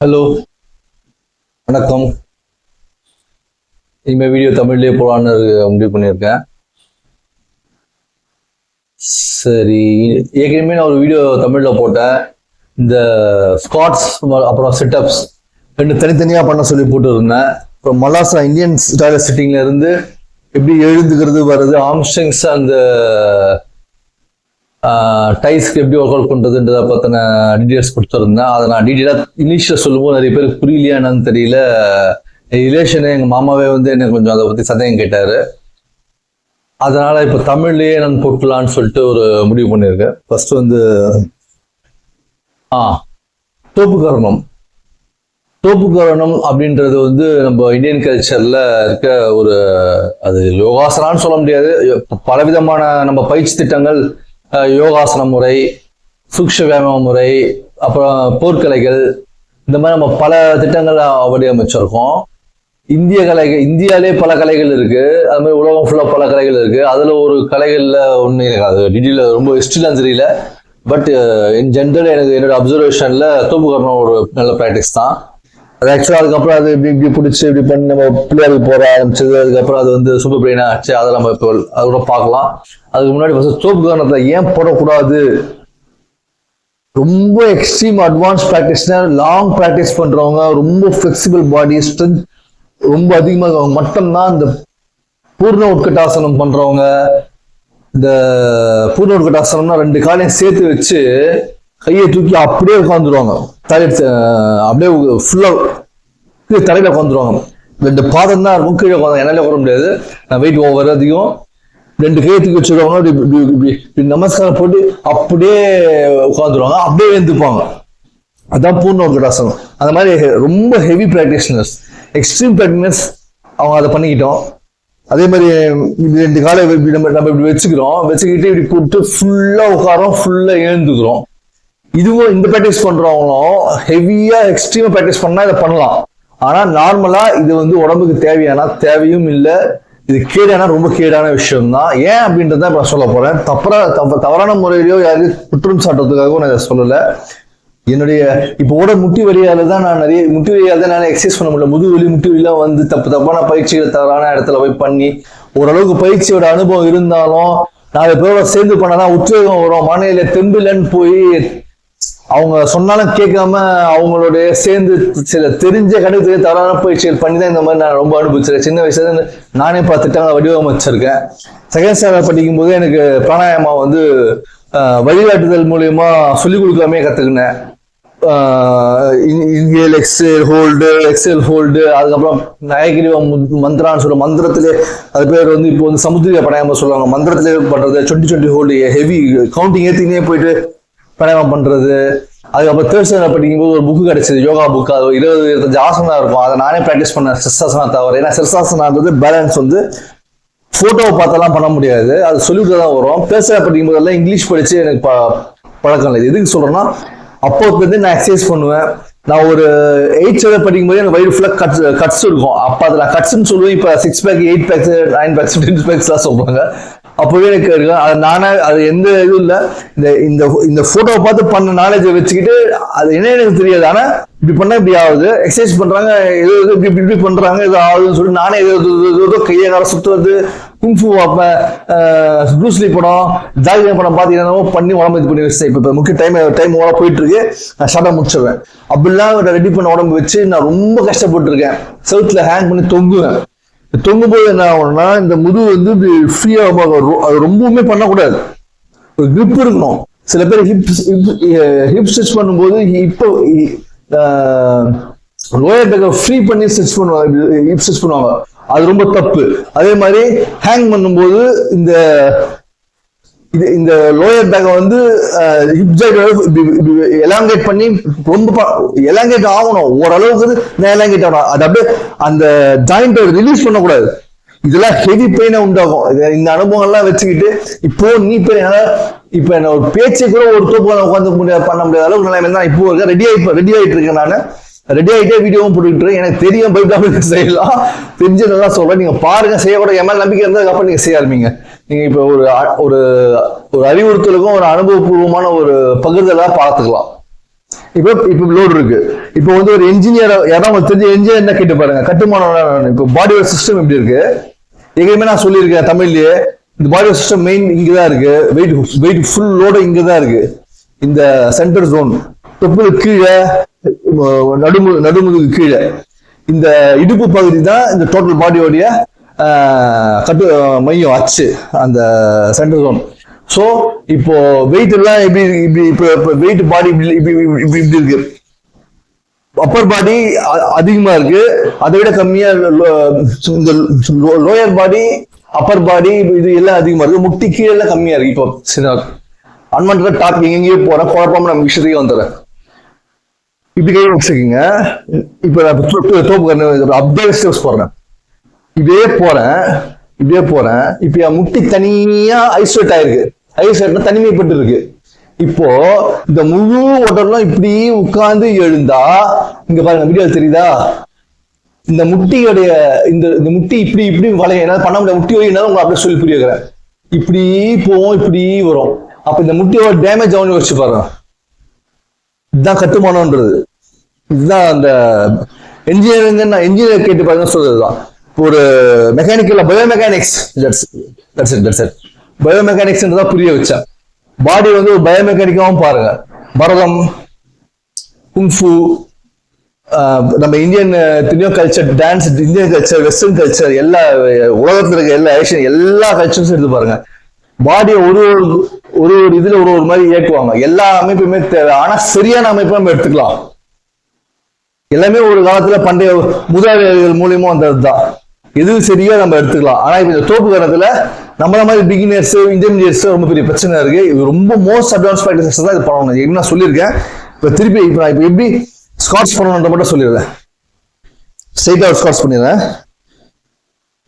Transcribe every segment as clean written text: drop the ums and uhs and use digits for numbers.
Hello, வணக்கம். இனிமேல் video தமிழ்லேயே போகலான்னு முடிவு பண்ணியிருக்கேன். சரி, ஏற்கனவே நான் ஒரு வீடியோ தமிழில் போட்டேன். இந்த ஸ்குவாட்ஸ் அப்புறம் சிட்டப்ஸ் ரெண்டு தனித்தனியாக பண்ண சொல்லி போட்டுருந்தேன். அப்புறம் மலாசா இந்தியன் ஸ்டைல சிட்டிங்ல இருந்து எப்படி எழுந்துக்கிறது வருது, ஆம்ஸ்ட்ரிங்ஸ் அந்த டைஸ்க்கு எப்படி ஒர்க் அவுட் பண்ணுறதுன்றதை பற்றின டீட்டெயில்ஸ் கொடுத்துருந்தேன். அதை நான் டீட்டெயிலாக இங்கிலீஷில் சொல்லும்போது நிறைய பேருக்கு புரியலையா என்னன்னு தெரியல. ரிலேஷனு எங்கள் மாமாவே வந்து எனக்கு கொஞ்சம் அதை பற்றி சந்தேகம் கேட்டார். அதனால் இப்போ தமிழ்லேயே நான் போட்டுலான்னு சொல்லிட்டு ஒரு முடிவு பண்ணியிருக்கேன். ஃபர்ஸ்ட் வந்து தோப்புக்கரணம். தோப்புக்கரணம் அப்படின்றது வந்து நம்ம இந்தியன் கல்ச்சரில் இருக்க ஒரு, அது யோகாசனான்னு சொல்ல முடியாது, பலவிதமான நம்ம பயிற்சி திட்டங்கள், யோகாசன முறை, சூக்ஷ வியாயாம முறை, அப்புறம் போர்க்கலைகள், இந்த மாதிரி நம்ம பல திட்டங்கள் வடிவமைச்சிருக்கோம். இந்திய கலைகள், இந்தியாவிலே பல கலைகள் இருக்கு. அது மாதிரி உலகம் ஃபுல்லாக பல கலைகள் இருக்கு. அதுல ஒரு கலைகள்ல ஒன்று எனக்கு அது டீட்டெயில் ரொம்ப ஹிஸ்ட்ரிலாம் தெரியல. பட் இன் ஜென்ரல் எனக்கு என்னோட அப்சர்வேஷன்ல தோப்புக்கரணம் ஒரு நல்ல ப்ராக்டிஸ் தான். அது ஆக்சுவலாக அதுக்கப்புறம் அது இப்படி இப்படி பிடிச்சி இப்படி பண்ணி நம்ம பிள்ளையாருக்கு போற ஆரம்பிச்சது. அதுக்கப்புறம் அது வந்து சூப்பர் பிரெயினா ஆச்சு. அதை நம்ம இப்போ அதோட பார்க்கலாம். அதுக்கு முன்னாடி ஃபர்ஸ்ட் தோப்புக்கரணத்தை ஏன் போடக்கூடாது, ரொம்ப எக்ஸ்ட்ரீம் அட்வான்ஸ் ப்ராக்டிஸ்னா லாங் ப்ராக்டிஸ் பண்றவங்க, ரொம்ப ஃபிளெக்சிபிள் பாடி ஸ்ட்ரென்த் ரொம்ப அதிகமாக மட்டும்தான் இந்த பூர்ண உட்கட்டாசனம் பண்றவங்க. இந்த பூர்ண உட்கட்டாசனம்னா ரெண்டு காலையும் சேர்த்து வச்சு கையை தூக்கி அப்படியே உட்காந்துருவாங்க. அப்படியே ஃபுல்லா தலையில உட்காந்துருவாங்க. ரெண்டு பாதம் தான் இருக்கும், கீழே உட்காந்து என்னால உட்கார முடியாது, நான் வெயிட் ஓவர் அதிகம். ரெண்டு கையை தூக்கி வச்சுருவாங்க, நமஸ்காரம் போட்டு அப்படியே உட்காந்துருவாங்க, அப்படியே எழுந்துப்பாங்க. அதான் பூர்ண உட்கட்டாசனம். அந்த மாதிரி ரொம்ப ஹெவி ப்ராக்டிஷனர்ஸ், எக்ஸ்ட்ரீம் ப்ராக்டிஸ் அவங்க அதை பண்ணிக்கிட்டோம். அதே மாதிரி ரெண்டு காலை நம்ம இப்படி வச்சுக்கிட்டு இப்படி போட்டு ஃபுல்லா உட்காரோம், ஃபுல்லா எழுந்துக்கிறோம். இதுவும் இந்த ப்ராக்டிஸ் பண்றவங்களும் ஹெவியா எக்ஸ்ட்ரீமா ப்ராக்டிஸ் பண்ணா இதை பண்ணலாம். ஆனா நார்மலா இது வந்து உடம்புக்கு தேவையும் இல்லை, இது கேடான ரொம்ப கேடான விஷயம் தான். ஏன் அப்படின்றத நான் சொல்ல போறேன். தவறான முறையிலையோ யாரையும் குற்றம் சாட்டுறதுக்காகவும் நான் இதை சொல்லலை. என்னுடைய இப்போ முட்டி வலியால தான் நான் நிறைய முட்டி வலியால தான் நான் எக்ஸசைஸ் பண்ண முடியல. முதுகுவலி முட்டி வலிலாம் வந்து தப்பான பயிற்சிகளை தவறான இடத்துல போய் பண்ணி ஓரளவுக்கு பயிற்சியோட அனுபவம் இருந்தாலும் 4 பேரோட சேர்ந்து பண்ணாதான் உத்வேகம் வரும். மனையில தெம்பிலன்னு போய் அவங்க சொன்னாலும் கேட்காம அவங்களுடைய சேர்ந்து சில தெரிஞ்ச கணக்கு தவறான பயிற்சிகள் பண்ணி தான் இந்த மாதிரி நான் ரொம்ப அனுபவிச்சிருக்கேன். சின்ன வயசுல நானே பல திட்டங்களை வடிவமைச்சிருக்கேன். செகண்ட் ஸ்டாண்டர்ட் படிக்கும் போது எனக்கு பிராணாயாமா வந்து வழிகாட்டுதல் மூலியமா சொல்லிக் கொடுக்காமே கத்துக்கினேன். இன்ஹேல், எக்ஸேல் ஹோல்டு, அதுக்கப்புறம் நயகிரிவ மந்திரான்னு சொல்ற மந்திரத்திலே, அது பேர் வந்து இப்போ வந்து சமுத்திர பிராணாயாமம் சொல்லுவாங்க. மந்திரத்திலே பண்றது 20 ஹோல்டு, ஹெவி கவுண்டிங் ஏத்தினே போயிட்டு பிராணாயாமம் பண்றது. அதுக்கப்புறம் தேர்ட் ஸ்டாண்டர்ட் படிக்கும்போது ஒரு புக்கு கிடைச்சது, யோகா புக்கு. அது 20-25 ஆசனம் இருக்கும். அதை நானே ப்ராக்டிஸ் பண்ணேன், சிரசாசனா தவிர. ஏன்னா சிரசாசனான்றது பேலன்ஸ் வந்து போட்டோவை பார்த்தெல்லாம் பண்ண முடியாது, அது சொல்லிவிட்டு தான் வரும். பேசுற படிக்கும் போதெல்லாம் இங்கிலீஷ் படிச்சு எனக்கு பழக்கம் இல்லை. எதுக்கு சொல்றேன்னா, அப்போ வந்து நான் எக்ஸசைஸ் பண்ணுவேன். நான் ஒரு 8th ஸ்டாண்டர்ட் படிக்கும் போது எனக்கு வயிறு ஃபுல்லா கட்ஸ் இருக்கும். அப்ப அதுல கட்ஸ்ன்னு சொல்லுவேன். இப்ப 6 பேக், 8 பேக்ஸ், 9 பேக்ஸ், 10 பேக்ஸ் எல்லாம் சொல்றாங்க. அப்பவே எனக்கு இருக்கு. அது நானே அது எந்த இதுவும் இல்லை. இந்த போட்டோவை பார்த்து பண்ண நாலேஜை வச்சுக்கிட்டு அது என்ன எனக்கு தெரியாது. ஆனா இப்படி பண்ணா இப்படி ஆகுது, எக்ஸசைஸ் பண்றாங்க, இப்படி பண்றாங்க, இது ஆகுதுன்னு சொல்லி நானே ஏதோ கையை கால சுத்துறது, குங்ஃபு பார்ப்பேன், ப்ரூஸ்லி படம், ஜாகிரே படம் பார்த்தீங்கன்னா பண்ணி உடம்பு இது பண்ணி வச்சேன். இப்போ முக்கிய டைம் ஓட போயிட்டு இருக்கு, நான் ஷார்ட்டா முடிச்சிடுவேன். அப்படிலாம் ரெடி பண்ண உடம்பு வச்சு நான் ரொம்ப கஷ்டப்பட்டு இருக்கேன். செவுத்துல ஹேங் பண்ணி தொங்குவேன். தொங்கும் போது என்ன ஆகும்னா, இந்த முதுகு வந்து ஃப்ரீயா, அது ரொம்பவுமே பண்ணக்கூடாது, ஒரு கிரிப் இருக்கணும். சில பேர் ஹிப் ஸ்டிச் பண்ணும்போது இப்போ லோயர் பேக்கை ஃப்ரீ பண்ணி ஸ்டிச் பண்ணுவாங்க, ஹிப் ஸ்டிச் பண்ணுவாங்க. அது ரொம்ப தப்பு. அதே மாதிரி ஹேங் பண்ணும்போது இந்த லோயர் பேக்கை வந்து ஹிப் ஜாயிண்ட் எலாங்கேட் பண்ணி ரொம்ப எலாங்கேட் ஆகணும், ஓரளவுக்கு எலாங்கேட் ஆகணும். அது அப்படியே அந்த ஜாயிண்ட் ரிலீஸ் பண்ணக்கூடாது. இதெல்லாம் ஹெவி பெயினை உண்டாகும். இந்த அனுபவங்கள்லாம் வச்சுக்கிட்டு இப்போ இப்ப என்ன ஒரு பேச்சை கூட ஒரு தோப்பு உட்காந்து பண்ண முடியாத அளவுக்கு நிலைமை தான் இப்போ இருக்க. ரெடி ஆயிட்டு இருக்கேன். நான் ரெடி ஆகிட்டே வீடியோவும் போட்டுக்கிட்டு எனக்கு தெரியும், பைபிள் செய்யலாம், தெரிஞ்சு நல்லா சொல்றேன். நீங்க பாருங்க, செய்யக்கூட என் மேல நம்பிக்கை இருந்தா அதுக்கப்புறம் நீங்க செய்ய ஆரம்பிங்க. நீங்க இப்ப ஒரு அறிவுறுத்தலுக்கும் ஒரு அனுபவபூர்வமான ஒரு பகிர்தலா பார்த்துக்கலாம். இப்போ லோடு இருக்கு. இப்போ வந்து ஒரு என்ஜினியர் யாராவது தெரிஞ்ச என்ஜினியர் என்ன கேட்டு பாருங்க, கட்டுமானம் இப்போ பாடியோட சிஸ்டம் எப்படி இருக்கு. எங்கேயுமே நான் சொல்லியிருக்கேன் தமிழ்லயே, இந்த பாடியோட சிஸ்டம் மெயின் இங்கதான் இருக்கு. வெயிட் ஃபுல் லோடு இங்கதான் இருக்கு. இந்த சென்டர் ஜோன் தொப்புளுக்கு கீழே, நடுமுதுகு கீழே இந்த இடுப்பு பகுதி தான் இந்த டோட்டல் பாடியோடைய மையம் அச்சு, அந்த சென்டர் ஜோன். ஸோ இப்போ வெயிட் எல்லாம் இப்போ வெயிட் பாடி இப்படி இருக்கு. அப்பர் பாடி அதிகமா இருக்கு, அதை விட கம்மியா இந்த லோயர் பாடி, அப்பர் பாடி இது எல்லாம் அதிகமா இருக்கு. முட்டி கீழே எல்லாம் கம்மியா இருக்கு. இப்போ சரி, அன்வான்ட் டாபிக் எங்கேயோ போறேன், குழப்பமா நம்ம விஷயத்துக்கே வந்துடுறேன். இப்படி கை வச்சுக்கோங்க. இப்ப நான் தோப்பு அப்டேஸ் போடுறேன், இப்படியே போறேன். இப்ப என் முட்டி தனியா ஐசோலேட் ஆயிருக்கு. ஐசோலேட்னா தனிமைப்பட்டு இருக்கு. இப்போ இந்த முழு உடலும் இப்படி உட்கார்ந்து எழுந்தா, இங்க பாருங்க வீடியோ தெரியுதா, இந்த முட்டியுடைய இந்த முட்டி இப்படி வளைய என்னால பண்ண முடியாது. முட்டி வழினாலும் உங்களை அப்படியே சொல்லி புரிய வைக்கிறேன். இப்படி போவோம், இப்படி வரும். அப்ப இந்த முட்டியோட டேமேஜ் ஆகும்னு வச்சு பாருங்க. இதுதான் கட்டுமானம்ன்றது. இதுதான் அந்த என்ஜினியர் கேட்டு பாருங்க சொல்றதுதான். ஒரு மெக்கானிக்கல் பயோமெக்கானிக்ஸ், பயோமெக்கானிக்ஸ் தான் புரிய வச்சேன். பாடி வந்து ஒரு பயோமெக்கானிக்காவும் பாருங்க. பரதம், குங்ஃபு, நம்ம இந்தியன் எத்தனையோ culture, dance, Indian culture, western culture, எல்லா உலகத்துல இருக்க எல்லா ஏஷியன் எல்லா கல்ச்சர்ஸும் எடுத்து பாருங்க. பாடியை ஒரு இதுல ஒரு மாதிரி இயக்குவாங்க. எல்லா அமைப்புமே தேவை, ஆனா சரியான அமைப்பு நம்ம எடுத்துக்கலாம். எல்லாமே ஒரு காலத்துல பண்டைய முதலாளிகள் மூலியமா வந்ததுதான். எது சரியா நம்ம எடுத்துக்கலாம். ஆனா இப்ப இந்த தோப்பு காலத்துல நம்மள மாதிரி பிகினர்ஸ், இன்டர்மீடியட்ஸ் ரொம்ப பெரிய பிரச்சனை இருக்கு. இது ரொம்ப மோஸ்ட் அட்வான்ஸ் ப்ராக்டிசஸ் தான் இது பண்ணணும். எப்படி நான் சொல்லியிருக்கேன். இப்ப திருப்பி இப்ப நான் எப்படி ஸ்காட்ச் பண்ணணும்ன்ற மட்டும் சொல்லிடுறேன். ஸ்ட்ரைட்டா ஸ்காட்ச் பண்ணிடுறேன்.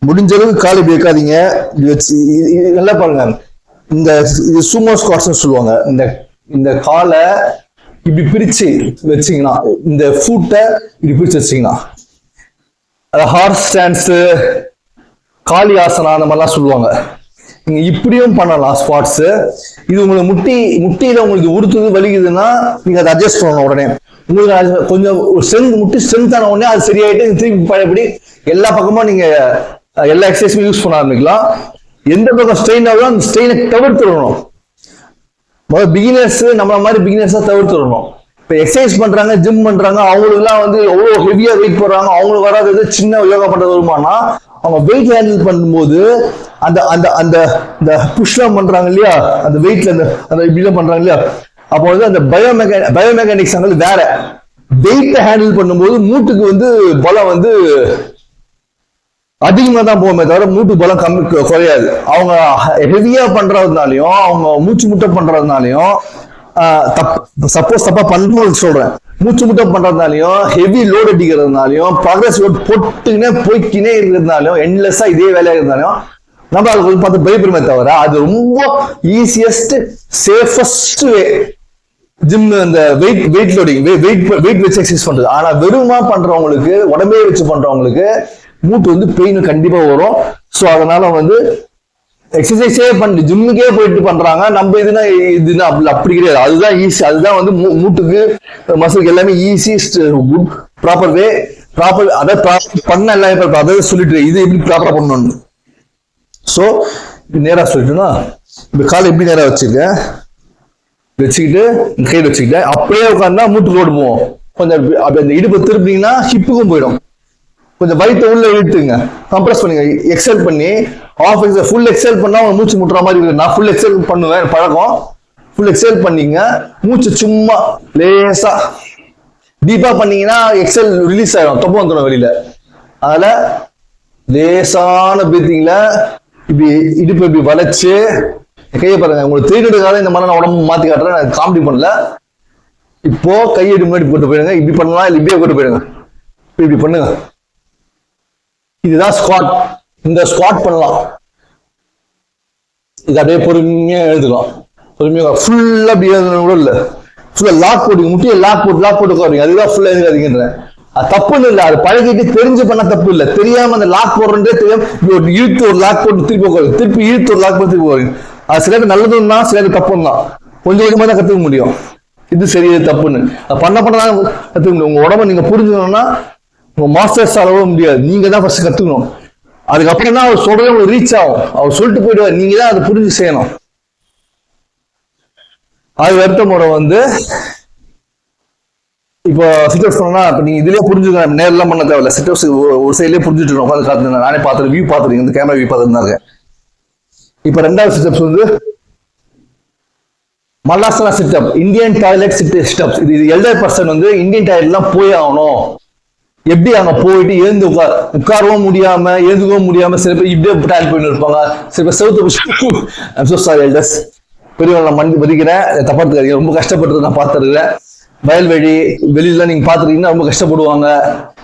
முடிஞ்ச அளவுக்கு கால் இப்படி வைக்காதீங்க. நல்லா பாருங்க, இந்த இது சூமோ ஸ்குவாட்ஸ்னு சொல்லுவாங்க. இந்த காலை இப்படி பிரிச்சு வச்சீங்கன்னா, இந்த ஃபுட்டை இப்படி பிரிச்சு வச்சீங்கன்னா, ஹார்ஸ் ஸ்டாண்ட்ஸ், காளி ஆசனா அந்த மாதிரிலாம் சொல்லுவாங்க. நீங்க இப்படியும் பண்ணலாம் ஸ்குவாட்ஸ். இது உங்களுக்கு முட்டியில உங்களுக்கு உறுத்துது, வலிக்குதுன்னா நீங்க அதை அட்ஜஸ்ட் பண்ணணும். உடனே உங்களுக்கு கொஞ்சம் முட்டி ஸ்ட்ரென்த் ஆன உடனே அது சரியாயிட்டு திருப்பி பழையபடி எல்லா பக்கமும் நீங்க எல்லா எக்ஸசைஸும் யூஸ் பண்ண ஆரம்பிக்கலாம். எந்த பக்கம் ஸ்ட்ரெயின் ஆகும் அந்த ஸ்ட்ரெயினை தவிர்த்துடணும். பிகினர்ஸ் நம்மள மாதிரி பிகினர்ஸா தவிர்த்துடணும். இப்ப எக்ஸசைஸ் பண்றாங்க, ஜிம் பண்றாங்க, அவங்களுக்கு எல்லாம் வந்து எவ்வளவு ஹெவியா வெயிட் போடுறாங்க. அவங்களுக்கு வராது சின்ன யோகா பண்றது வருமானா, அவங்க வெயிட் ஹேண்டில் பண்ணும்போது அந்த அந்த அந்த இந்த புஷ்லாம் பண்றாங்க இல்லையா, அந்த வெயிட்ல அந்த இப்படிலாம் பண்றாங்க இல்லையா, அப்போ வந்து அந்த பயோமெக்கானிக்ஸ் அங்கே வேற. வெயிட்டை ஹேண்டில் பண்ணும்போது மூட்டுக்கு வந்து பலம் வந்து அதிகமா தான் போகுமே தவிர மூட்டு பலம் குறையாது. அவங்க ஹெவியா பண்றதுனாலையும், அவங்க மூச்சு முட்டை பண்றதுனாலையும், சப்போஸ் தப்பா பண்ணும்போது சொல்றேன், மூச்சு முட்டை பண்றதுனாலையும், ஹெவி லோட் அடிக்கிறதுனாலையும், ப்ராக்ரஸ் லோட் போய்க்கினே இருக்கிறதுனாலையும், எண்ட்லெஸ்ஸா இதே வேலையா இருக்கிறதுனாலையும் நம்ம அதுக்கு பார்த்து பயப்படுமே தவிர அது ரொம்ப ஈஸியஸ்ட் சேஃபஸ்ட் வே ஜிம். அந்த வெயிட் லோடிங், வெயிட் வச்சு எக்ஸசைஸ் பண்றது. ஆனா வெறுமா பண்றவங்களுக்கு, உடம்பே வச்சு பண்றவங்களுக்கு மூட்டு வந்து பெயின் கண்டிப்பா வரும். ஸோ அதனால வந்து எக்ஸசைஸே பண்ணி ஜிம்முக்கே போயிட்டு பண்றாங்க. நம்ம இதுனா அப்படி கிடையாது. அதுதான் ஈஸி. அதுதான் வந்து மூட்டுக்கு மசிலுக்கு எல்லாமே ஈஸியஸ்ட் குட் ப்ராப்பர் வே. அதை பண்ண எல்லாம் அதை சொல்லிட்டு இது எப்படி ப்ராப்பரா பண்ணணும். ஸோ நேரா சொல்லிட்டுனா, இப்ப காலை எப்படி நேரா வச்சுக்கிட்டு கையில் வச்சுக்கிட்டேன். அப்படியே உட்காந்தா மூட்டு ரோடு போவோம். கொஞ்சம் அப்படி அந்த இடுப்பு திருப்பினீங்கன்னா ஹிப்புக்கும் போயிடும். கொஞ்சம் வயிற்று உள்ள இழுத்துங்க, கம்ப்ரஸ் பண்ணுங்க, எக்ஸல் பண்ணி ஆஃப் எக்ஸல் ஃபுல் எக்ஸல் பண்ணா அவங்க மூச்சு முட்டுற மாதிரி இருக்கு. நான் ஃபுல் எக்ஸல் பண்ணுவேன் பழக்கம். ஃபுல் எக்ஸல் பண்ணீங்க, மூச்சு சும்மா லேசா டீப்பா பண்ணீங்கன்னா எக்ஸல் ரிலீஸ் ஆயிடும், தொப்பை வந்துடும் வெளியில. அதனால லேசான பிரீத்திங்ல இப்படி இடுப்பு இப்படி வளைச்சு கையை பாருங்க. உங்களுக்கு தெரிஞ்சுக்காக இந்த மாதிரி நான் உடம்பு மாத்தி காட்டுறேன், நான் காமெடி பண்ணல. இப்போ கையை முன்னாடி போட்டு போயிடுங்க. இப்படி பண்ணலாம், இல்லை இப்படியே போட்டு போயிடுங்க. இப்படி பண்ணுங்க. இதுதான் ஸ்குவாட். இந்த ஸ்குவாட் பண்ணலாம். இது அப்படியே பொறுமையா எழுதுக்கலாம். பொறுமையா ஃபுல்லா அப்படி எழுதணும் கூட இல்லை. ஃபுல்லா லாக் போட்டுங்க, முட்டியை லாக் போட்டு உட்காருங்க. அதுதான் ஃபுல்லா எழுதாதீங்கன்றேன். அது தப்புன்னு இல்லை, அது பழகிட்டு தெரிஞ்சு பண்ண தப்பு இல்லை. தெரியாம அந்த லாக் போடுறதே தெரியாம இழுத்து ஒரு லாக் போட்டு திருப்பி உட்காரு, திருப்பி இழுத்து ஒரு லாக் போட்டு திருப்பி உட்காருங்க. அது சிலருக்கு நல்லதுன்னா சிலருக்கு தப்புன்னு தான். கொஞ்சம் கொஞ்சமா தான் கத்துக்க முடியும். இது சரி இது தப்புன்னு பண்ண பண்ணதான் கத்துக்கணும். உங்க உடம்ப நீங்க புரிஞ்சுக்கணும்னா உங்க மாஸ்டர்ஸ் அளவு முடியாது, நீங்க தான் ஃபர்ஸ்ட் கத்துக்கணும். அதுக்கப்புறம் தான் அவர் சொல்றதே உங்களுக்கு ரீச் ஆகும். அவர் சொல்லிட்டு போயிடுவார், நீங்க தான் அதை புரிஞ்சு செய்யணும். அது அடுத்த முறை வந்து இப்போ சிட்டப்ஸ் பண்ணா இப்போ நீங்க இதுலயே புரிஞ்சுக்கலாம், நேரெல்லாம் பண்ண தேவையில்ல. சிட்டப்ஸ் ஒரு சைட்லயே புரிஞ்சுட்டு உட்காந்து காத்து நானே பார்த்துட்டு வியூ பார்த்துருக்கேன், இந்த கேமரா வியூ பார்த்துருந்தாங்க. இப்போ ரெண்டாவது சிட்டப்ஸ் வந்து மல்லாசனா சிட்டப், இந்தியன் டாய்லெட் சிட்டப்ஸ். இது எல்டர் பர்சன் வந்து இந்தியன் டாய்லெட்லாம் போய் ஆகணும். எப்படி அங்க போயிட்டு எழுந்து உட்காரவும் முடியாம எழுந்துக்கவும் முடியாம சில பேர் இப்படியே டாய்லெட் போயிட்டு இருப்பாங்க. சில பேர் செவுத்து சாரி எல்டர்ஸ், பெரியவங்க நான் மண்டி மதிக்கிறேன், தப்பாத்துக்காதீங்க. ரொம்ப கஷ்டப்பட்டு நான் பார்த்துருக்கேன். வயல்வெளி வெளியில நீங்க பாத்துருக்கீங்கன்னா ரொம்ப கஷ்டப்படுவாங்க,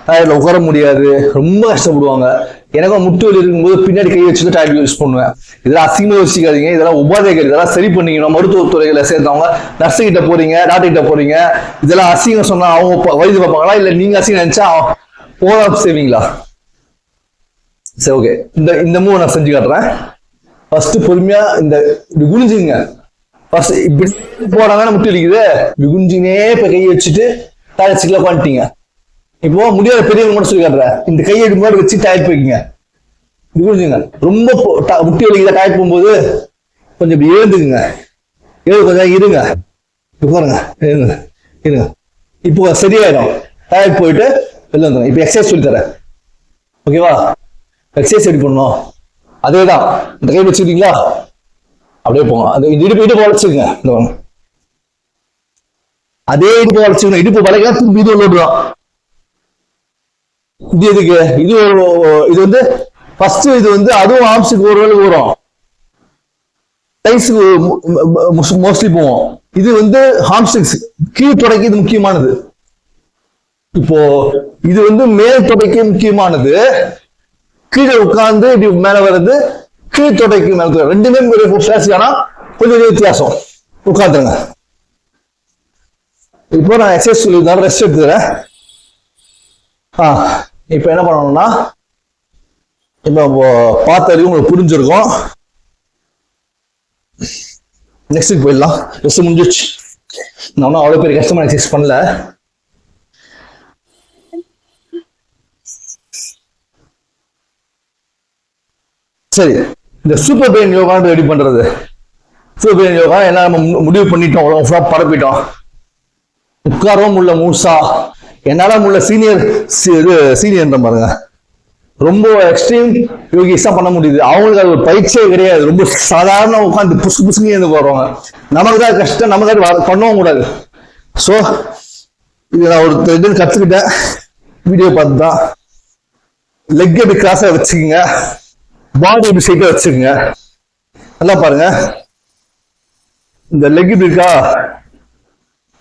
டாய்லெட்ல உட்கார முடியாது, ரொம்ப கஷ்டப்படுவாங்க. எனக்கும் முட்டு வலி இருக்கும்போது பின்னாடி கை வச்சுட்டு டாய்லெட் யூஸ் பண்ணுவேன். இதெல்லாம் அசிங்கமா யோசிக்காதீங்க, இதெல்லாம் உபாதைகள், இதெல்லாம் சரி பண்ணிக்கணும். மருத்துவத்துறைகளை சேர்ந்தவங்க, நர்ஸு கிட்ட போறீங்க, டாக்டர் கிட்ட போறீங்க, இதெல்லாம் அசிங்கம் சொன்னா அவங்க வயது பார்ப்பாங்களா இல்ல நீங்க அசிங்கம் நினைச்சா போராப் செய்வீங்களா? சரி, ஓகே. இந்த மூவ் நான் செஞ்சு காட்டுறேன். ஃபர்ஸ்ட் பொறுமையா இந்த குனிஞ்சுங்க. ஃபர்ஸ்ட் இப்படி போறாங்கன்னா முட்டி வலிக்குது, குனிஞ்சினே இப்ப கையை வச்சுட்டு டாய்லெட் சீட்ல உட்காந்துட்டீங்க. இப்போ முடியாத பெரியவங்க கூட சொல்லி காட்டுறேன், இந்த கையை முன்னாடி வச்சு டாய்லெட் போய்க்குங்க, இது குனிஞ்சுங்க. ரொம்ப முட்டி வலிக்குதா டாய்லெட் போகும்போது கொஞ்சம் இப்படி எழுந்துக்குங்க, கொஞ்சம் இருங்க, உட்காருங்க, இருங்க. இப்போ சரியாயிடும். டாய்லெட் போயிட்டு வெளில வந்துடும். இப்போ எக்ஸசைஸ் சொல்லி தரேன், ஓகேவா? எக்ஸசைஸ் எப்படி பண்ணணும் அதேதான். இந்த கை வச்சுக்கிட்டீங்களா, அப்படியே போங்க. அந்த இடுப்பு வளைச்சுங்க, அதே இடுப்பு வளைச்சுக்கணும். இடுப்பு வளைக்க திருப்பி இது விடுறோம். இது எதுக்கு? இது வந்து ஃபர்ஸ்ட் இது வந்து அதுவும் ஆர்ம்ஸுக்கு ஒரு வேலை வரும், டைஸுக்கு மோஸ்ட்லி போவோம். இது வந்து ஹாம்ஸ்ட்ரிங்ஸ் கீழ் தொடைக்கு இது முக்கியமானது. இப்போ இது வந்து மேல் தொடைக்கு முக்கியமானது. கீழே உட்கார்ந்து இப்படி மேல வருது, கீழ் தொடைக்கு மேல, ரெண்டுமே ஆனா கொஞ்சம் வித்தியாசம். உட்காந்துருங்க. இப்போ நான் எக்ஸசைஸ் சொல்லியிருந்தாலும் ரெஸ்ட் எடுத்துக்கிறேன். இப்போ என்ன பண்ணணும்னா, இப்போ பார்த்தாலும் உங்களுக்கு புரிஞ்சிருக்கும். நெக்ஸ்ட் போயிடலாம். ரெஸ்ட் முடிஞ்சிச்சு. நான் அவ்வளவு பெரிய கஷ்டமான எக்ஸசைஸ் பண்ணல. சரி, இந்த சூப்பர் பிரெயின் யோகா ரெடி பண்றது. சூப்பர் பிரெயின் யோகா என்ன நம்ம முடிவு பண்ணிட்டோம், உலகம் ஃபுல்லா பரப்பிட்டோம். உட்காரவும் உள்ள மூசா என்னால உள்ள சீனியர் பாருங்க, ரொம்ப எக்ஸ்ட்ரீம் யோகிஸா பண்ண முடியுது. அவங்களுக்கு அது ஒரு பயிற்சியே கிடையாது, ரொம்ப சாதாரண உட்காந்து புசு புசுங்க இருந்து போறவங்க. நமக்கு தான் கஷ்டம், நமக்கு தான் பண்ணவும் கூடாது. ஸோ இது நான் ஒரு இது கத்துக்கிட்டேன், வீடியோ பார்த்து தான். லெக் எப்படி கிராஸா வச்சுக்கோங்க, பாடி எப்படி சைட்டா வச்சுக்கோங்க. நல்லா பாருங்க, இந்த லெக் இப்படி இருக்கா,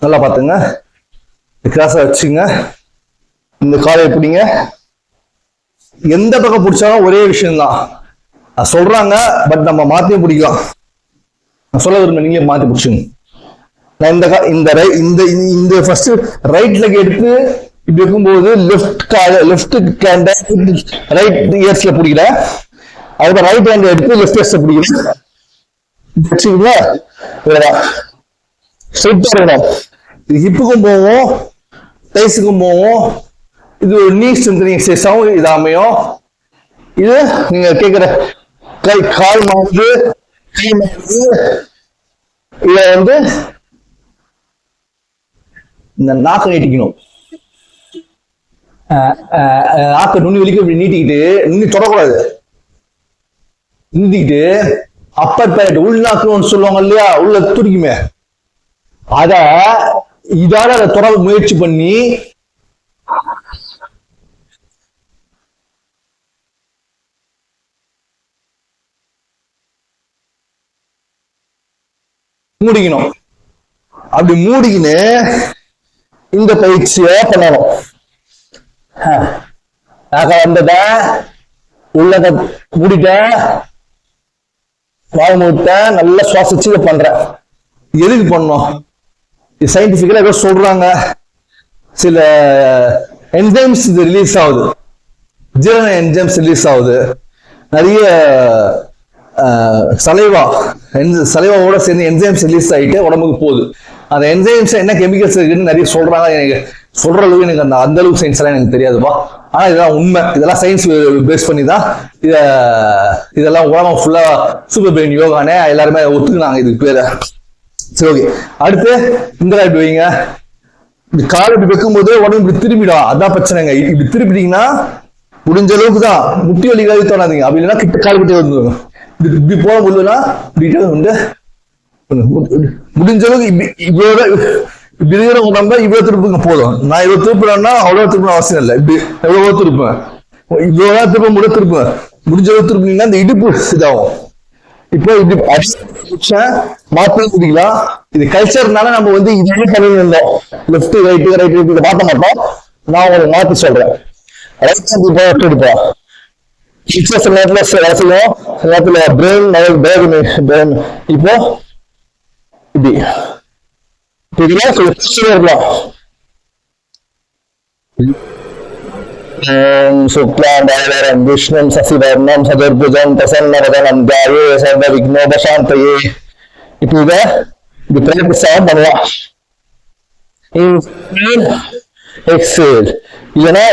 நல்லா பாத்துங்க, கிராஸா வச்சுங்க. இந்த காலை எப்படிங்க எந்த பக்கம் பிடிச்சாலும் ஒரே விஷயம் தான் சொல்றாங்க, பட் நம்ம மாத்தியும் பிடிக்கலாம். நான் சொல்ல விரும்ப நீங்க மாத்தி பிடிச்சுங்க. நான் இந்த ஃபர்ஸ்ட் ரைட் லெக் எடுத்து இப்படி இருக்கும்போது லெஃப்ட் ஹேண்ட ரைட் இயர்ஸ்ல பிடிக்கிறேன், அதுக்கு ரைட் ஹேண்ட் எடுத்து லெஃப்ட் இயர்ஸ்ல பிடிக்கிறேன். வச்சுக்கீங்களா, ஸ்ட்ரெயிட்டா இருக்கணும். இது ஹிப்புக்கும் போவோம், டைஸுக்கும் போவோம். இது ஒரு நீ ஸ்ட்ரென்தனிங் எக்ஸசைஸாவும் இது அமையும். இது நீங்க கேட்கிற கால் மாவுது, கை மாவுது, இத வந்து இந்த நாக்கை நீட்டிக்கணும். நாக்கை நுனி வலிக்க இப்படி நீட்டிக்கிட்டு, நுனி தொடக்கூடாது, நீட்டிக்கிட்டு அப்பர் பேரட் உள்நாக்குன்னு சொல்லுவாங்க இல்லையா, உள்ள துடிக்குமே, இதால அதை தொடர முயற்சி பண்ணி மூடிக்கணும். அப்படி மூடிக்கின்னு இந்த பயிற்சிய பண்ணணும். வந்தத உள்ளத மூடிட்டேன், வாய் மூட்டேன், நல்லா சுவாசிச்சு இதை பண்றேன். எதுக்கு பண்ணணும்? இது சயின்டிபிக்கலா ஏதோ சொல்றாங்க, சில என்சைம்ஸ் இது ரிலீஸ் ஆகுது, ஜீரண என்சைம்ஸ் ரிலீஸ் ஆகுது, நிறைய சலைவாவோட சேர்ந்து என்சைம்ஸ் ரிலீஸ் ஆகிட்டு உடம்புக்கு போகுது. அந்த என்சைம்ஸ் என்ன கெமிக்கல்ஸ் இருக்குன்னு நிறைய சொல்றாங்க. எனக்கு சொல்ற அளவுக்கு எனக்கு அந்த அளவுக்கு சயின்ஸ் எல்லாம் எனக்கு தெரியாதுப்பா. ஆனா இதெல்லாம் உண்மை, இதெல்லாம் சயின்ஸ் பேஸ் பண்ணி தான் இதெல்லாம் உலகம் ஃபுல்லா சூப்பர் பிரெயின் யோகானே எல்லாருமே ஒத்துக்குனாங்க இதுக்கு பேரு. சரி, ஓகே. அடுத்து இந்த இப்படி வைங்க. இப்படி கால் இப்படி வைக்கும்போது உடம்பு இப்படி திரும்பிடும், அதான் பிரச்சனைங்க. இப்படி திருப்பிட்டீங்கன்னா முடிஞ்ச அளவுக்கு தான் முட்டி வலிக்காக தோணாதீங்க. அப்படி இல்லைன்னா கிட்ட கால் கிட்டே வந்துடும். இப்படி போக முடியலன்னா இப்படி வந்து முடிஞ்ச அளவுக்கு இவ்வளவு இப்படி இருக்கிற உடம்ப இவ்வளவு திருப்புங்க போதும். நான் இவ்வளவு திருப்புறேன்னா அவ்வளவு திருப்பணும் அவசியம் இல்லை. இப்படி எவ்வளவு திருப்பேன், இவ்வளவு திருப்ப திருப்பேன். முடிஞ்ச அளவு திருப்பினீங்கன்னா இந்த இடுப்பு இதாகும். இப்போ இப்படி மாற்ற முடிக்கலாம். இது கல்ச்சர்னால நம்ம வந்து இதே பண்ணிட்டு இருந்தோம். லெஃப்ட் ரைட்டு ரைட் இதை மாற்ற மாட்டோம். நான் உங்களுக்கு மாற்றி சொல்றேன். ரைட் ஹேண்ட் இப்போ எடுப்போம். சில நேரத்துல செய்வோம், சில நேரத்துல பிரெயின் இப்போ இப்படி இருக்கலாம். शुक्लां विष्णुं शशिवर्णं चतुर्भुजं प्रसन्नवदनं ध्यायेत् सर्वविघ्नोपशान्तये. இப்போ இதை இப்படி பிராக்டிஸாக பண்ணலாம். இன்ஹேல் எக்ஸேல், இல்லைன்னா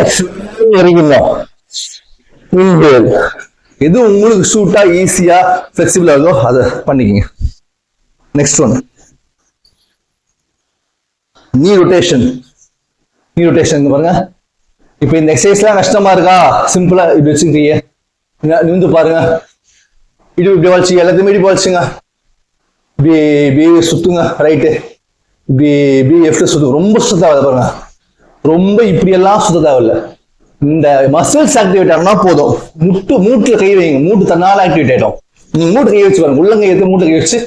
இறங்கிடலாம். இன்ஹேல், எது உங்களுக்கு சூட்டா ஈஸியா ஃபிளெக்சிபிளா இருக்கோ அதை பண்ணிக்கங்க. நெக்ஸ்ட் ஒன், நீ ரொட்டேஷன். நீ ரொட்டேஷன் பாருங்க. இப்ப இந்த எக்ஸசைஸ்லாம் கஷ்டமா இருக்கா? சிம்பிளா இப்படி வச்சுக்கிட்டீங்க, நிமிந்து பாருங்க. இடுப்பு இப்படி வலிச்சு, எல்லாத்தையுமே இடுப்பு வலிச்சுங்க. இப்படி இப்படி சுத்துங்க. ரைட்டு இப்படி இப்படி லெஃப்ட் சுத்துங்க. ரொம்ப சுத்த தேவை பாருங்க. ரொம்ப இப்படி எல்லாம் சுத்த தேவையில்லை. இந்த மசில்ஸ் ஆக்டிவேட் ஆனா போதும். மூட்டுல கை வைங்க. மூட்டு தன்னால ஆக்டிவேட் ஆயிடும். நீங்க மூட்டு கை வச்சு பாருங்க. உள்ளங்கை எடுத்து மூட்டை கை வச்சு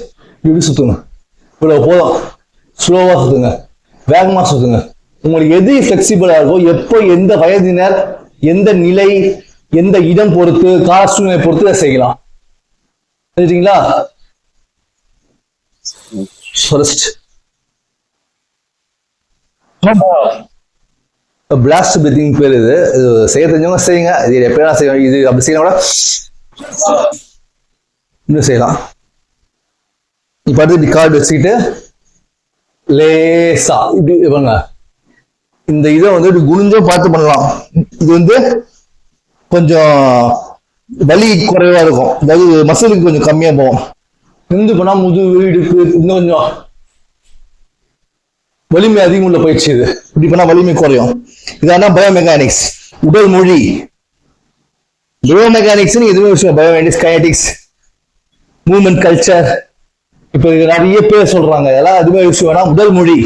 இப்படி சுத்துங்க. இவ்வளவு போதும். ஸ்லோவா சுத்துங்க, வேகமா சுத்துங்க. உங்களுக்கு எது பிளெக்சிபிளா இருக்கோ, எப்போ எந்த வயதினர், எந்த நிலை, எந்த இடம் பொறுத்து, காஸ்டியூமை பொறுத்து அதை செய்யலாம். சரிங்களா? பிளாஸ்ட் பிரீத்திங் பேர். இது செய்ய தெரிஞ்சவங்க செய்யுங்க. இது எப்படியா செய்யும். இது அப்படி செய்யலாம் கூட இன்னும் செய்யலாம். இப்ப அடுத்து கார்டு வச்சுக்கிட்டு லேசா இப்படி பாருங்க. இந்த இதை வந்து குனிஞ்சும் பார்த்து பண்ணலாம். இது வந்து கொஞ்சம் வலி குறைவா இருக்கும், அதாவது மசிலுக்கு கொஞ்சம் கம்மியா போகும். நின்று போனா முதுகு இடுப்பு இன்னும் கொஞ்சம் வலிமை அதிகம் உள்ள பயிற்சி. இது இப்படி பண்ணா வலிமை குறையும். இதான பயோமெக்கானிக்ஸ், உடல் மொழி. பயோமெக்கானிக்ஸ் எதுவுமே விஷயம். Biomechanics, kinetics, movement culture. இப்ப நிறைய பேர் சொல்றாங்க. இதெல்லாம் எதுவுமே விஷயம் வேணா. உடல் மொழி,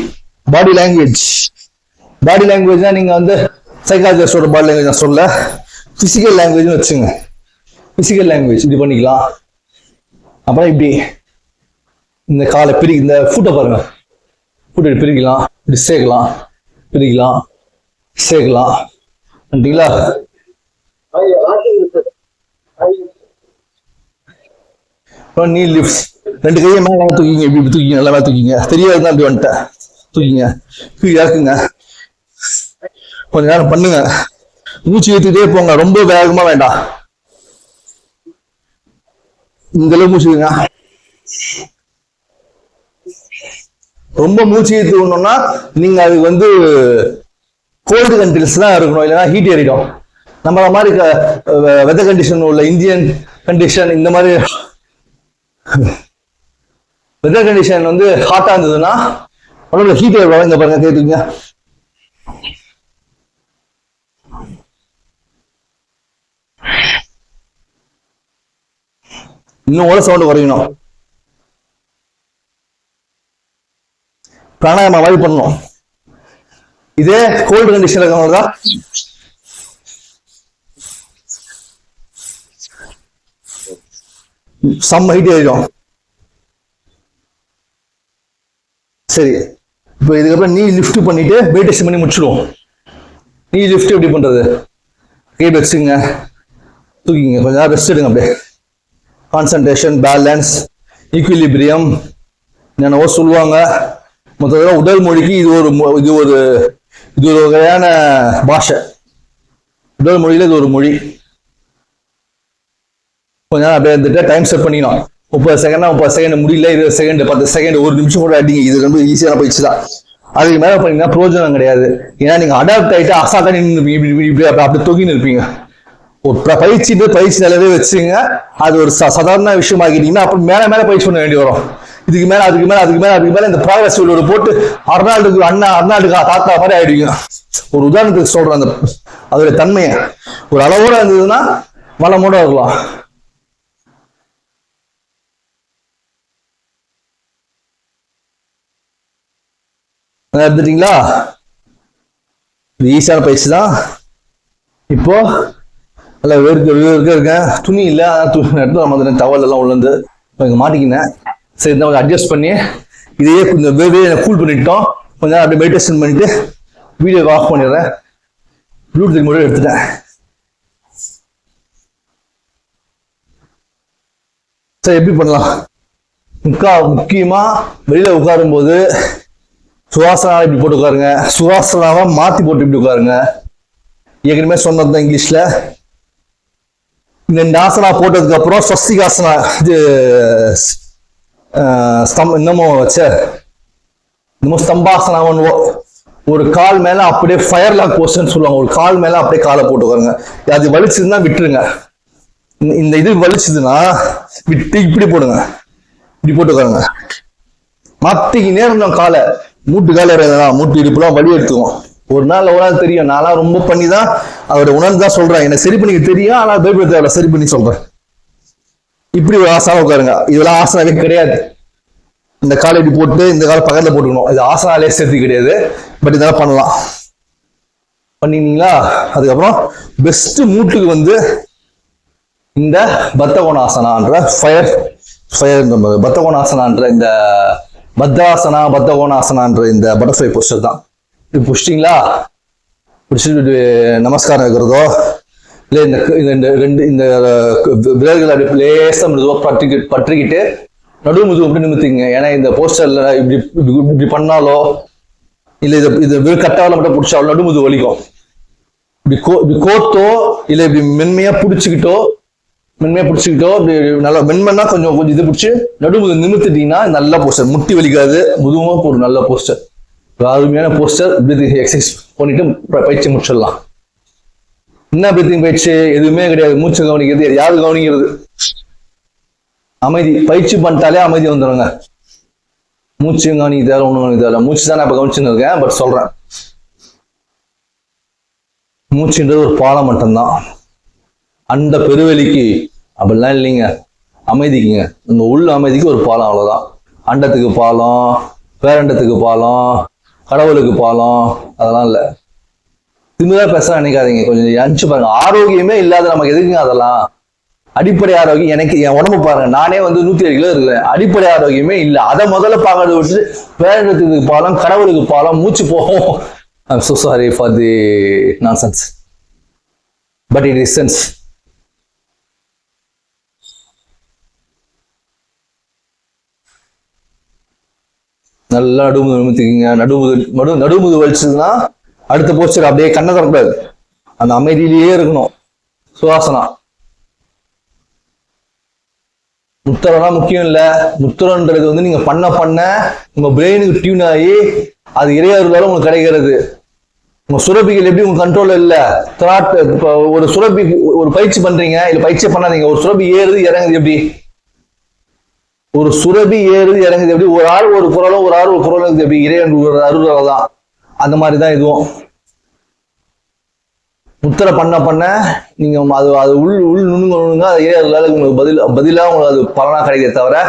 பாடி லாங்குவேஜ். பாடி லாங்குவேஜ்னா நீங்க வந்து சைக்காலஜிஸ்டோட பாடி லாங்குவேஜ் நான் சொல்ல, பிசிக்கல் லாங்குவேஜ் வச்சுங்க. பிசிக்கல் லாங்குவேஜ் இப்படி பண்ணிக்கலாம். அப்புறம் இப்படி இந்த காலை இந்த ஃபுட்டை பாருங்க. ஃபுட்டை பிரிக்கலாம், இப்படி சேர்க்கலாம், பிரிக்கலாம், சேர்க்கலாம். அப்படிங்களா? நீ லிஃப்ட், ரெண்டு கையை மேல தூக்கிங்க. இப்படி தூக்கிங்க, நல்லா மேல தூக்கிங்க. தெரியாதுதான் அப்படி வந்துட்டேன். தூக்கிங்க, இறக்குங்க. கொஞ்ச நேரம் பண்ணுங்க. மூச்சு ஏற்றிட்டே போங்க, ரொம்ப வேகமா வேண்டாம். இந்த அளவு மூச்சு. ரொம்ப மூச்சு ஏற்றி விடணும்னா நீங்க அது வந்து கோல்டு கண்ட்ரிஸ் தான் இருக்கணும், இல்லைன்னா ஹீட் ஏறிடும். நம்மள மாதிரி வெதர் கண்டிஷன் உள்ள இந்தியன் கண்டிஷன், இந்த மாதிரி வெதர் கண்டிஷன் வந்து ஹாட்டா இருந்ததுன்னா உடம்புல ஹீட் ஏறுவாங்க. இங்க பாருங்க, கேட்டுங்க. இன்னும் ஒரு சவுண்ட் குறையணும். பிராணாயாமம் மாதிரி பண்ணணும். இதே கோல்டு கண்டிஷன் இருக்கவங்க தான் செம்ம ஹீட் ஏறிடும். சரி, இப்போ இதுக்கப்புறம் நீ லிஃப்ட் பண்ணிட்டு மெடிடேஷன் பண்ணி முடிச்சிடுவோம். நீ லிஃப்ட் எப்படி பண்றது? கை வச்சுங்க, தூக்கிங்க, கொஞ்ச நேரம் ரெஸ்ட் எடுங்க. அப்படியே கான்சன்ட்ரேஷன், பேலன்ஸ், ஈக்குவிலிபிரியம் என்னென்னவோ சொல்லுவாங்க. மொத்தத்தில் உடல் மொழிக்கு இது ஒரு வகையான பாஷை. உடல் மொழியில இது ஒரு மொழி. கொஞ்ச நேரம் அப்படியே இருந்துட்டு டைம் செட் பண்ணிக்கணும். 30 செகண்ட் 30 செகண்ட் முடியல, 20 செகண்ட் 10 செகண்ட் 1 நிமிஷம் கூட அடிங்க. இது ரொம்ப ஈஸியான பயிற்சி தான். அதுக்கு மேல பண்ணீங்கன்னா பிரயோஜனம் கிடையாது. ஏன்னா நீங்க அடாப்ட் ஆயிட்டு அசால்ட்டா நின்று இப்படி அப்படி தொங்கின்னு இருப்பீங்க. ஒரு பயிற்சி நிலவே வச்சுங்க. அது ஒரு சாதாரண விஷயம் ஆகிட்டீங்கன்னா அப்புறம் மேல மேல பயிற்சி பண்ண வேண்டி வரும். இதுக்கு மேல அதுக்கு மேல இந்த ப்ராக்ரஸ் போட்டு அர்னால்டுக்கு தாத்தா மாதிரி ஆயிடுவீங்க. ஒரு உதாரணத்துக்கு சொல்றேன், அந்த அதோட தன்மையை ஒரு அளவோட இருந்ததுன்னா வளமோட இருக்கலாம். எடுத்துட்டீங்களா? ஈஸியான பயிற்சி தான். இப்போ நல்லா இருக்கேன், துணி இல்லை, எடுத்து நம்ம டவல் எல்லாம் உள்ளது இங்க மாட்டிக்கினேன். சரி, இந்த அட்ஜஸ்ட் பண்ணி இதையே கொஞ்சம் கூல் பண்ணிட்டோம். கொஞ்ச நேரம் அப்படியே மெடிடேஷன் பண்ணிட்டு வீடியோ ஆஃப் பண்ணிடுறேன். ப்ளூடூத் மட்டும் எடுத்துட்டேன். சரி, எப்படி பண்ணலாம்? முக்கியமா வெளியில உட்காரும் போது சுவாசனா இப்படி போட்டு உட்காருங்க, சுவாசனாவா மாத்தி போட்டு இப்படி உட்காருங்க. ஏற்கனவே சொன்னதுதான் இங்கிலீஷ்ல. இந்த ஆசனா போட்டதுக்கு அப்புறம் ஸ்வஸ்திகாசனா, இது இன்னமும் ஸ்தம்பாசனம். ஒரு கால் மேல அப்படியே ஃபயர் லாக் போஸ்டர்னு சொல்லுவாங்க. ஒரு கால் மேல அப்படியே காலை போட்டு உட்காருங்க. அது வலிச்சதுன்னா விட்டுருங்க. இந்த இது வலிச்சதுன்னா விட்டு இப்படி போடுங்க, இப்படி போட்டு உட்காருங்க. மத்திக்கு நேரம் காலை மூட்டு கால மூட்டு இடுப்புலாம் வலி எடுத்துக்கும். ஒரு நாள் தெரியும். நான்லாம் ரொம்ப பண்ணிதான் அவரை உணர்ந்துதான் சொல்றேன். எனக்கு சரி பண்ணிக்க தெரியும், ஆனா பயப்படுத்த சரி பண்ணி சொல்றேன். இப்படி ஒரு ஆசனம் உட்காருங்க. இதெல்லாம் ஆசனாவே கிடையாது. இந்த காலை இப்படி போட்டு இந்த காலை பக்கத்துல போட்டுக்கணும். இது ஆசனாலே சேர்த்து கிடையாது. பட் இதெல்லாம் பண்ணலாம். பண்ணினீங்களா? அதுக்கப்புறம் பெஸ்ட் மூட்டுக்கு இந்த பத்தகோணாசனான்ற பத்தகோணாசனான்ற இந்த பத்தகோணாசனான்ற இந்த பட்டர்ஃப்ளை போஸ்டர் தான். இது புடிச்சிட்டீங்களா? பிடிச்சிட்டு நமஸ்காரம் வைக்கிறதோ இல்லை இந்த விரல்கள் அப்படி லேசா பற்றிக்கிட்டு நடுமுதுகு அப்படி நிமித்திங்க. ஏன்னா இந்த போஸ்டர்ல இப்படி பண்ணாலோ இல்லை இது கட்டாவில் மட்டும் பிடிச்சாலும் நடுமுதுகு வலிக்கும். இப்படி கோத்தோ இல்லை இப்படி மென்மையா பிடிச்சிக்கிட்டோ இப்படி நல்லா மென்மைன்னா கொஞ்சம் இது பிடிச்சி நடுமுதுகு நிமித்திட்டீங்கன்னா நல்ல போஸ்டர். முட்டி வலிக்காது, முதுகும் ஒரு நல்ல போஸ்டர், அருமையான போஸ்டர். எக்ஸசைஸ் பண்ணிட்டு பயிற்சி முடிச்சிடலாம். என்ன பிரீத்திங் பயிற்சி? எதுவுமே கிடையாது. மூச்சு கவனிக்கிறது, யாரு கவனிக்கிறது? அமைதி. பயிற்சி பண்ணிட்டாலே அமைதி வந்துடுங்க. மூச்சையும் கவனிக்க தேவை, ஒன்றும் கவனிக்க தேவை. மூச்சு தான் நான் இப்ப கவனிச்சுன்னு இருக்கேன், பட் சொல்றேன். மூச்சுன்றது ஒரு பாலம் மட்டும்தான். அந்த பெருவெளிக்கு அப்படிலாம் இல்லைங்க, அமைதிக்குங்க. இந்த உள்ள அமைதிக்கு ஒரு பாலம், அவ்வளவுதான். அண்டத்துக்கு பாலம், பேரண்டத்துக்கு பாலம், கடவுளுக்கு பாலம், அதெல்லாம் இல்லை. திமிரா பேச நினைக்காதீங்க. கொஞ்சம் அனுப்பிச்சு பாருங்க. ஆரோக்கியமே இல்லாத நமக்கு எதுக்குங்க அதெல்லாம்? அடிப்படை ஆரோக்கியம். எனக்கு என் உடம்பு பாருங்க, நானே 107 கிலோ இருக்கிறேன். அடிப்படை ஆரோக்கியமே இல்லை. அதை முதல்ல பார்க்கறத விட்டு பேரண்டத்துக்கு பாலம், கடவுளுக்கு பாலம், மூச்சு போகும். I'm so sorry for the nonsense, but it is sense. நல்லா நடுமுது நிமித்திக்கிங்க. நடுமுது வலிச்சதுன்னா அடுத்த போஸ்டர் அப்படியே கண்ணை தரக்கூடாது, அந்த அமைதியிலேயே இருக்கணும். சுவாசனா. முத்திரம்லாம் முக்கியம் இல்ல. முத்திரன்றது நீங்க பண்ண உங்க பிரெயினுக்கு டியூன் ஆகி அது இறையா இருந்தாலும் உங்களுக்கு கிடைக்கிறது. உங்க சுரப்பிகள் எப்படி உங்க கண்ட்ரோல் இல்ல. ஒரு சுரப்பி ஒரு பயிற்சி பண்றீங்க, இல்ல பயிற்சியே பண்ணாதீங்க. ஒரு சுரப்பி ஏறுது இறங்குது எப்படி? ஒரு சுரபி ஏறுது இறங்குது எப்படி? ஒரு ஆள் ஒரு குரலும் எப்படி? இறைவன் அருள்தான். அந்த மாதிரிதான் இதுவும். முத்திரை பண்ண நீங்க அது உள் நுணுங்க அது ஏறுதலால உங்களுக்கு பதிலா உங்களுக்கு அது பலனா கிடைக்க தவிர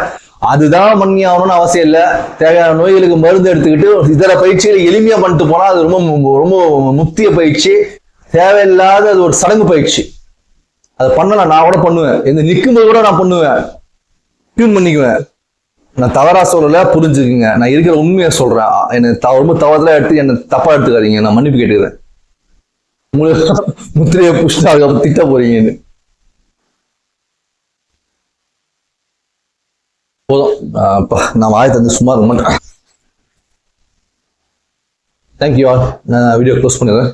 அதுதான் பண்ணி ஆகணும்னு அவசியம் இல்லை. தேவையான நோய்களுக்கு மருந்து எடுத்துக்கிட்டு இதர பயிற்சிகளை எளிமையா பண்ணிட்டு போனா அது ரொம்ப ரொம்ப முக்கிய பயிற்சி. தேவையில்லாத அது ஒரு சடங்கு பயிற்சி. அதை பண்ணலாம். நான் கூட பண்ணுவேன். நிக்கும்போது கூட நான் பண்ணுவேன், டியூன் பண்ணிக்குவேன். நான் தவறா சொல்லல, புரிஞ்சுக்குங்க. நான் இருக்கிற உண்மையை சொல்றேன். என்ன ரொம்ப தவறுதலா எடுத்து என்ன தப்பா எடுத்துக்காதீங்க. நான் மன்னிப்பு கேட்டுக்கிறேன். உங்களுக்கு முத்திரையை புஷ்டா அதுக்கப்புறம் திட்ட போறீங்கன்னு. போதும், நான் வாய் தந்து சும்மா இருக்க மாட்டேன். Thank you all. நான் வீடியோ க்ளோஸ் பண்ணிடுறேன்.